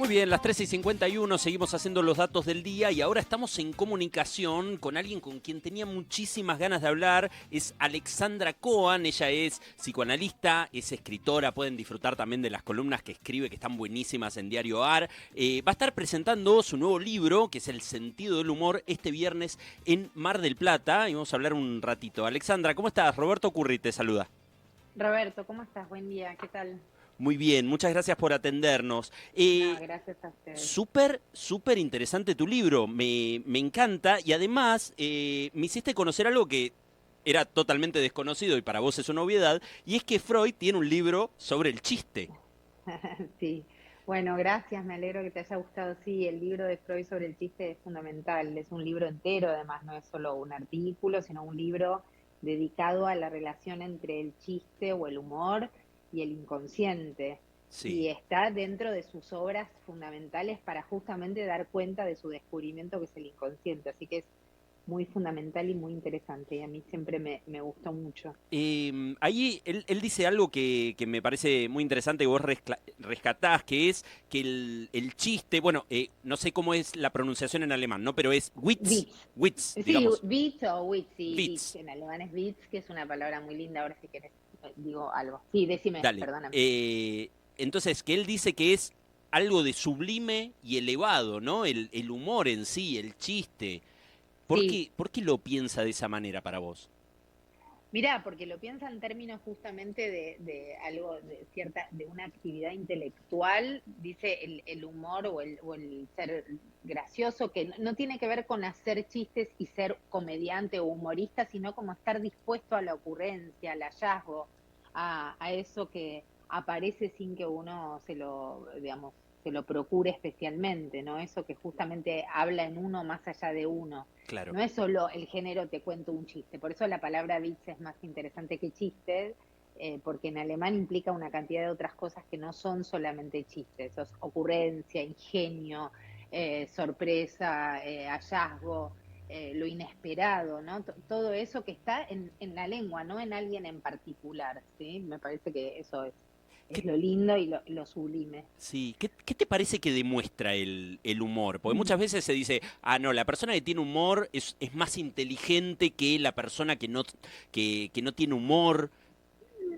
Muy bien, las 13:51, seguimos haciendo los datos del día y ahora estamos en comunicación con alguien con quien tenía muchísimas ganas de hablar. Es Alexandra Cohen, ella es psicoanalista, es escritora, pueden disfrutar también de las columnas que escribe, que están buenísimas en Diario AR. Va a estar presentando su nuevo libro, que es El sentido del humor, este viernes en Mar del Plata, y vamos a hablar un ratito. Alexandra, ¿cómo estás? Roberto Curri te saluda. Roberto, ¿cómo estás? Buen día, ¿qué tal? Muy bien, muchas gracias por atendernos. No, gracias a ustedes. Súper interesante tu libro, me encanta y además me hiciste conocer algo que era totalmente desconocido y para vos es una obviedad, y es que Freud tiene un libro sobre el chiste. Sí, bueno, gracias, me alegro que te haya gustado. Sí, el libro de Freud sobre el chiste es fundamental, es un libro entero, además, no es solo un artículo, sino un libro dedicado a la relación entre el chiste o el humor y el inconsciente. Y Sí. está dentro de sus obras fundamentales para justamente dar cuenta de su descubrimiento que es el inconsciente. Así que es muy fundamental y muy interesante, y a mí siempre me gustó mucho. Ahí él dice algo que me parece muy interesante, que vos rescatás, que es que el chiste, bueno, no sé cómo es la pronunciación en alemán, ¿no? Pero es Witz. Witz, Sí, digamos, Witz o Witz, sí, Witz, Witz. en alemán es Witz, que es una palabra muy linda, ahora si querés digo algo. Sí, decime, Dale. perdóname. Entonces, que él dice que es algo de sublime y elevado, ¿no? El humor en sí, el chiste. Sí, Por qué lo piensa de esa manera para vos? mirá, porque lo piensa en términos justamente de algo, de cierta, de una actividad intelectual, dice el humor o el ser gracioso, que no tiene que ver con hacer chistes y ser comediante o humorista, sino como estar dispuesto a la ocurrencia, al hallazgo, a eso que aparece sin que uno se lo, digamos, se lo procure especialmente, ¿no? Eso que justamente habla en uno más allá de uno. Claro, No es solo el género te cuento un chiste, por eso la palabra Witz es más interesante que chiste, porque en alemán implica una cantidad de otras cosas que no son solamente chistes, eso es ocurrencia, ingenio, sorpresa, hallazgo, lo inesperado, ¿no? Todo eso que está en la lengua, no en alguien en particular, ¿sí? Me parece que eso es ¿qué, lo lindo y lo sublime. sí, ¿qué te parece que demuestra el humor? Porque muchas veces se dice, ah, no, la persona que tiene humor es más inteligente que la persona que no tiene humor.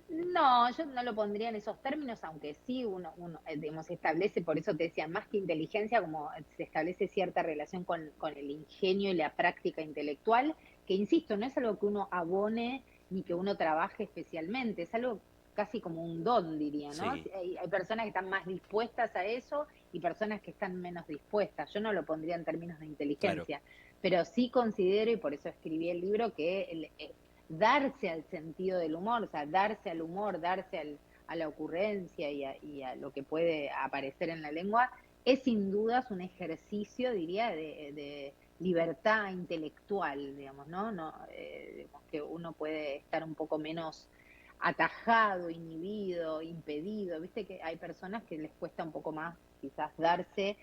No, yo no lo pondría en esos términos, aunque sí uno digamos, establece, por eso te decía, más que inteligencia, como se establece cierta relación con el ingenio y la práctica intelectual, que insisto, no es algo que uno abone ni que uno trabaje especialmente, es algo casi como un don, diría, ¿no? Sí, Hay personas que están más dispuestas a eso y personas que están menos dispuestas. Yo no lo pondría en términos de claro. inteligencia, pero sí considero, y por eso escribí el libro, que darse al sentido del humor, o sea, darse al humor, a la ocurrencia y a lo que puede aparecer en la lengua, es sin dudas un ejercicio, diría, de libertad intelectual, digamos, ¿no? Digamos que uno puede estar un poco menos atajado, inhibido, impedido, viste que hay personas que les cuesta un poco más quizás darse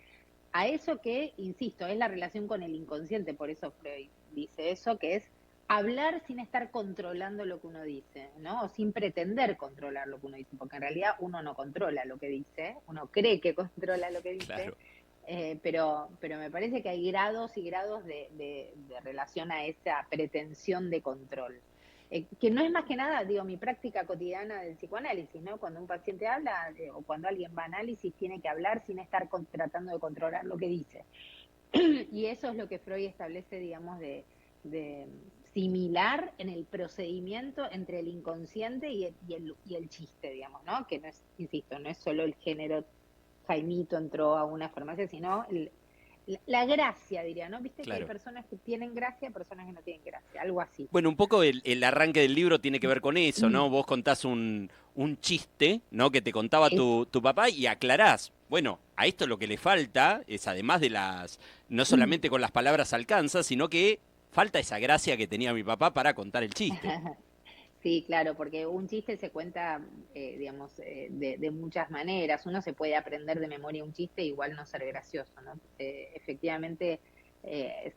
a eso que, insisto, es la relación con el inconsciente, por eso Freud dice eso, que es hablar sin estar controlando lo que uno dice, ¿no? O sin pretender controlar lo que uno dice, porque en realidad uno no controla lo que dice, uno cree que controla lo que dice, Claro. pero me parece que hay grados y grados de relación a esa pretensión de control. Que no es más que nada, digo, mi práctica cotidiana del psicoanálisis, ¿no? Cuando un paciente habla o cuando alguien va a análisis, tiene que hablar sin estar tratando de controlar lo que dice. Y eso es lo que Freud establece, digamos, de similar en el procedimiento entre el inconsciente y el chiste, digamos, ¿no? Que no es, insisto, no es solo el género Jaimito entró a una farmacia, sino la gracia, diría, ¿no? Viste que hay Claro. personas que tienen gracia, personas que no tienen gracia, algo así. Bueno, un poco el arranque del libro tiene que ver con eso, ¿no? Vos contás un chiste, ¿no? Que te contaba Es, tu papá y aclarás. Bueno, a esto lo que le falta es, además de no solamente con las palabras alcanza, sino que falta esa gracia que tenía mi papá para contar el chiste. Sí, claro, porque un chiste se cuenta, digamos, de muchas maneras. Uno se puede aprender de memoria un chiste, igual no ser gracioso, ¿no? Efectivamente,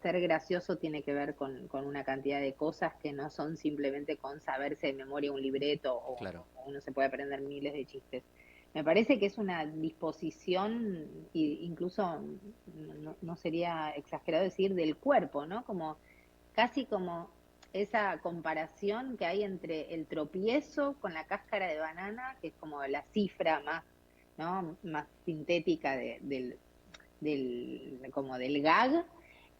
ser gracioso tiene que ver con una cantidad de cosas que no son simplemente con saberse de memoria un libreto Claro. o uno se puede aprender miles de chistes. Me parece que es una disposición, incluso no sería exagerado decir del cuerpo, ¿no? Como casi como esa comparación que hay entre el tropiezo con la cáscara de banana, que es como la cifra más, ¿no? Más sintética como del gag,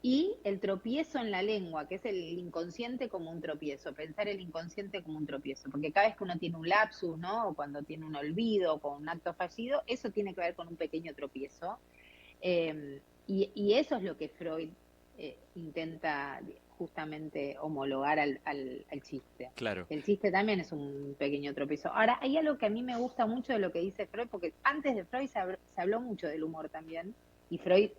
y el tropiezo en la lengua, que es el inconsciente como un tropiezo, pensar el inconsciente como un tropiezo, porque cada vez que uno tiene un lapsus, ¿no? O cuando tiene un olvido, o con un acto fallido, eso tiene que ver con un pequeño tropiezo. Y eso es lo que Freud intenta justamente homologar al chiste. Claro. El chiste también es un pequeño tropiezo. Ahora, hay algo que a mí me gusta mucho de lo que dice Freud, porque antes de Freud se habló mucho del humor también, y Freud,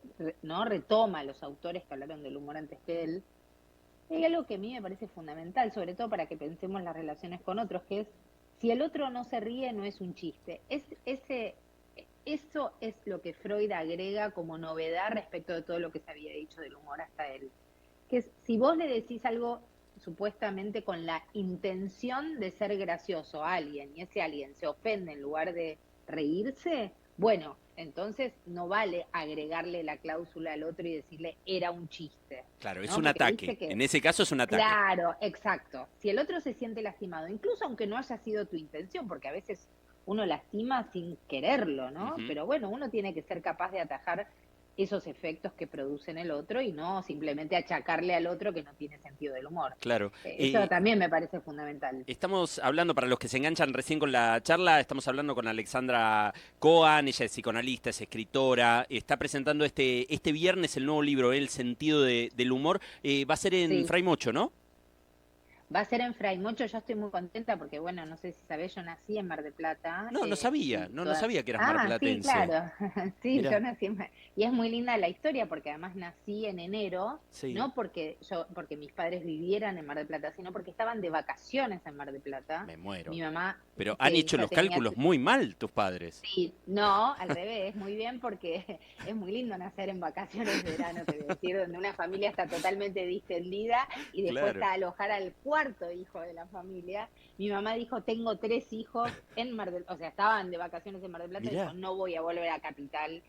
¿no?, retoma a los autores que hablaron del humor antes que él. Hay algo que a mí me parece fundamental, sobre todo para que pensemos las relaciones con otros, que es, si el otro no se ríe, no es un chiste. Eso es lo que Freud agrega como novedad respecto de todo lo que se había dicho del humor hasta él. Que es, si vos le decís algo supuestamente con la intención de ser gracioso a alguien y ese alguien se ofende en lugar de reírse, bueno, entonces no vale agregarle la cláusula al otro y decirle era un chiste, Claro, es ¿no? un Porque ataque. viste que, En ese caso es un ataque. claro, exacto. Si el otro se siente lastimado, incluso aunque no haya sido tu intención, porque a veces uno lastima sin quererlo, ¿no? Ujú. Pero bueno, uno tiene que ser capaz de atajar esos efectos que producen el otro y no simplemente achacarle al otro que no tiene sentido del humor. Claro. Eso también me parece fundamental. Estamos hablando, para los que se enganchan recién con la charla, estamos hablando con Alexandra Cohen, ella es psicoanalista, es escritora, está presentando este viernes el nuevo libro, El sentido del humor, va a ser en Sí. Fray Mocho, ¿no? Va a ser en Fraymocho, yo estoy muy contenta porque, bueno, no sé si sabés, yo nací en Mar del Plata. No, no sabía, no sabía que eras Sí, marplatense. claro, sí, yo Mirá, nací y es muy linda la historia porque además nací en enero, sí, no porque mis padres vivieran en Mar del Plata, sino porque estaban de vacaciones en Mar del Plata. me muero. Mi mamá, Pero han que hecho ya los tenía. cálculos muy mal tus padres. Sí, no, al revés, muy bien porque es muy lindo nacer en vacaciones de verano, te voy a decir, donde una familia está totalmente distendida y después Claro, está alojar al cuarto hijo de la familia. Mi mamá dijo, tengo 3 hijos en Mar del, o sea, estaban de vacaciones en Mar del Plata, dijo, mirá. no voy a volver a Capital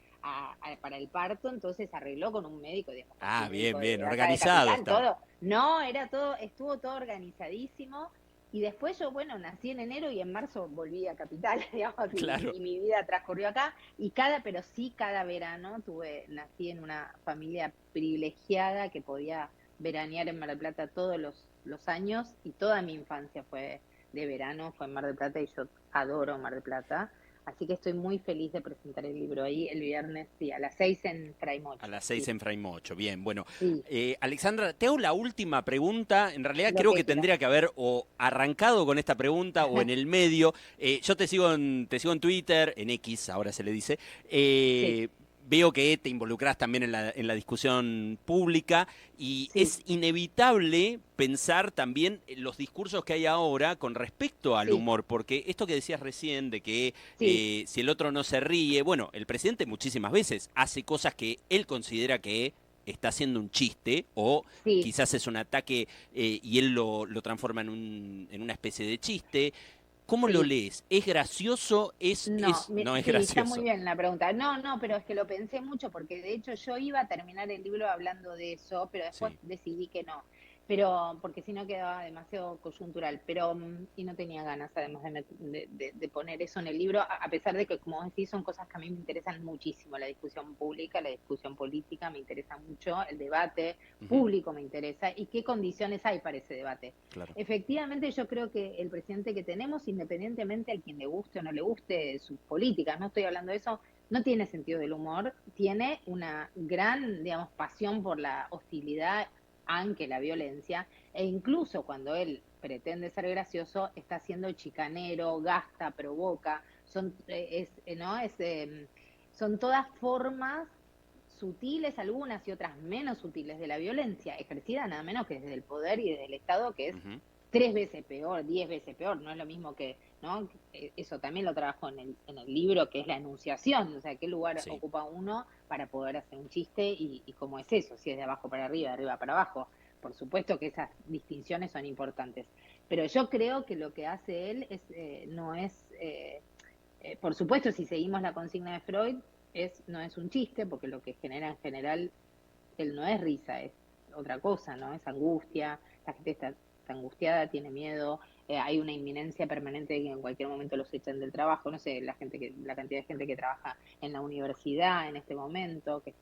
para el parto, entonces arregló con un médico, digamos, con su Ah, bien, médico bien, de acá de organizado Capital, estaba. todo. No, era todo, estuvo todo organizadísimo y después yo, bueno, nací en enero y en marzo volví a Capital, digamos, Claro. y mi vida transcurrió acá. Pero sí, cada verano nací en una familia privilegiada que podía veranear en Mar del Plata todos los años y toda mi infancia fue de verano, fue en Mar del Plata y yo adoro Mar del Plata. Así que estoy muy feliz de presentar el libro ahí el viernes, sí, a las 6 en A Fraimocho, las 6 sí, en Fray Mocho. Bien, bueno. sí, Alexandra, te hago la última pregunta. En realidad lo creo que que quieras. tendría que haber o arrancado con esta pregunta o en el medio. Yo te sigo en Twitter, en X, ahora se le dice. Sí, Veo que te involucras también en la discusión pública y sí, es inevitable pensar también en los discursos que hay ahora con respecto al sí, humor, porque esto que decías recién de que sí, si el otro no se ríe, bueno, el presidente muchísimas veces hace cosas que él considera que está haciendo un chiste o sí. quizás es un ataque y él lo transforma en una especie de chiste. ¿Cómo lo Sí. lees? ¿Es gracioso? No, No es sí, está muy gracioso. bien la pregunta. No, no, pero es que lo pensé mucho porque de hecho yo iba a terminar el libro hablando de eso, pero después Sí. decidí que no. Pero porque si no quedaba demasiado coyuntural, pero y no tenía ganas además de poner eso en el libro, a pesar de que como decís son cosas que a mí me interesan muchísimo, la discusión pública, la discusión política me interesa mucho, el debate Ujú. público me interesa y qué condiciones hay para ese debate. Claro. Efectivamente, yo creo que el presidente que tenemos, independientemente a quien le guste o no le guste sus políticas, no estoy hablando de eso, no tiene sentido del humor, tiene una gran, digamos, pasión por la hostilidad, aunque la violencia, e incluso cuando él pretende ser gracioso, está siendo chicanero, gasta, provoca, ¿no? Son todas formas sutiles algunas y otras menos sutiles de la violencia, ejercida nada menos que desde el poder y desde el Estado, que es Ujú. 3 veces peor, 10 veces peor, no es lo mismo que, ¿no? Eso también lo trabajo en el libro, que es la enunciación, o sea, qué lugar Sí. ocupa uno para poder hacer un chiste y cómo es eso, si es de abajo para arriba, de arriba para abajo. Por supuesto que esas distinciones son importantes, pero yo creo que lo que hace él no es Por supuesto, si seguimos la consigna de Freud, no es un chiste, porque lo que genera en general él no es risa, es otra cosa, ¿no? Es angustia, la gente está angustiada, tiene miedo, hay una inminencia permanente de que en cualquier momento los echan del trabajo, no sé, la cantidad de gente que trabaja en la universidad en este momento, que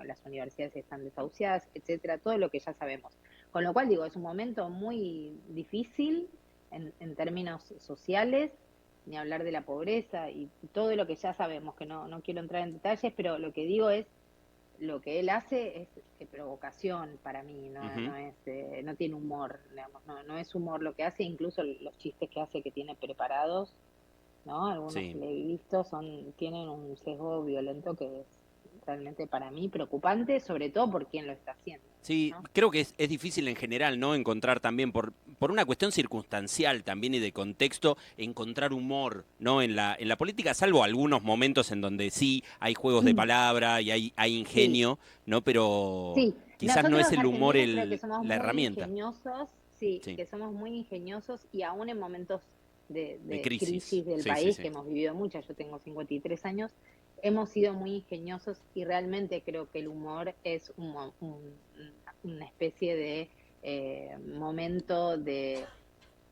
las universidades están desahuciadas, etcétera, todo lo que ya sabemos. Con lo cual digo, es un momento muy difícil en términos sociales, ni hablar de la pobreza y todo lo que ya sabemos, que no quiero entrar en detalles, pero lo que digo es, lo que él hace es provocación para mí, no tiene humor, digamos, no es humor lo que hace, incluso los chistes que hace que tiene preparados, ¿no? Algunos que Sí. le he visto tienen un sesgo violento que es realmente para mí preocupante, sobre todo por quién lo está haciendo, Sí, ¿no? creo que es difícil en general, ¿no? Encontrar también, por una cuestión circunstancial también y de contexto, encontrar humor, ¿no? En la política, salvo algunos momentos en donde sí hay juegos de palabra y hay Sí, ingenio, ¿no? Pero sí, quizás no nosotros es los el humor argentinos creo que somos la muy herramienta, ingeniosos, sí, sí, que somos muy ingeniosos y aún en momentos de de crisis. crisis del Sí, sí, país, sí. que hemos vivido muchas, yo tengo 53 años, hemos sido muy ingeniosos y realmente creo que el humor es una especie de momento de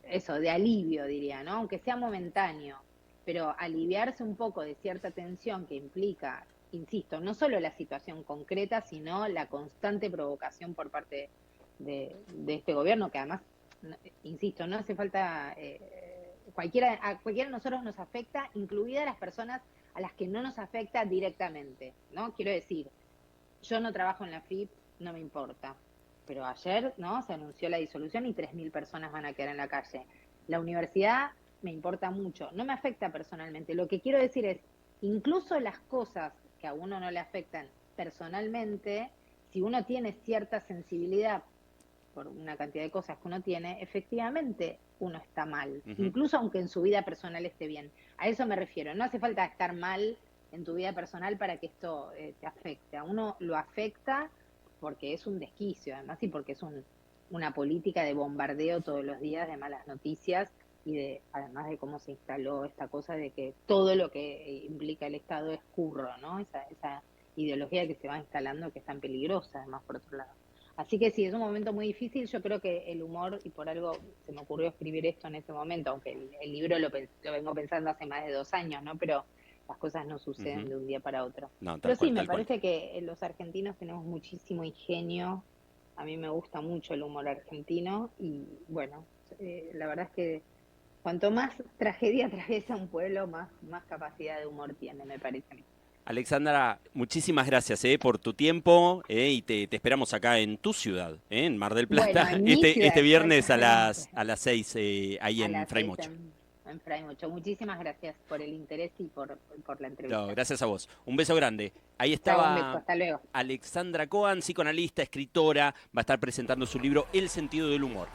eso, de alivio, diría, ¿no? Aunque sea momentáneo, pero aliviarse un poco de cierta tensión que implica, insisto, no solo la situación concreta, sino la constante provocación por parte de este gobierno, que además, insisto, no hace falta, a cualquiera de nosotros nos afecta, incluidas las personas a las que no nos afecta directamente, ¿no? Quiero decir, yo no trabajo en la FIP, no me importa. Pero ayer, ¿no? Se anunció la disolución y 3.000 personas van a quedar en la calle. La universidad me importa mucho, no me afecta personalmente. Lo que quiero decir es, incluso las cosas que a uno no le afectan personalmente, si uno tiene cierta sensibilidad por una cantidad de cosas que uno tiene, efectivamente uno está mal, Ujú. incluso aunque en su vida personal esté bien. A eso me refiero, no hace falta estar mal en tu vida personal para que esto te afecte. A uno lo afecta porque es un desquicio, además, y porque es una política de bombardeo todos los días de malas noticias y además de cómo se instaló esta cosa de que todo lo que implica el Estado es curro, ¿no? Esa ideología que se va instalando que es tan peligrosa, además, por otro lado. Así que sí, es un momento muy difícil. Yo creo que el humor, y por algo se me ocurrió escribir esto en ese momento, aunque el libro lo vengo pensando hace más de 2 años, ¿no? Pero las cosas no suceden Ujú. de un día para otro. No, tal Pero cual, sí, me tal cual. parece que los argentinos tenemos muchísimo ingenio. A mí me gusta mucho el humor argentino y bueno, la verdad es que cuanto más tragedia atraviesa un pueblo, más capacidad de humor tiene, me parece a mí. Alexandra, muchísimas gracias por tu tiempo y te esperamos acá en tu ciudad, en Mar del Bueno, Plata, en mi ciudad este viernes exactamente. a las 6 ahí A en las Fray 6 Mocho. en Fray Mucho. Muchísimas gracias por el interés y por la No, entrevista. gracias a vos. Un beso grande. Ahí Chao, un beso. estaba Hasta luego. Alexandra Cohen, psicoanalista, escritora, va a estar presentando su libro El sentido del humor.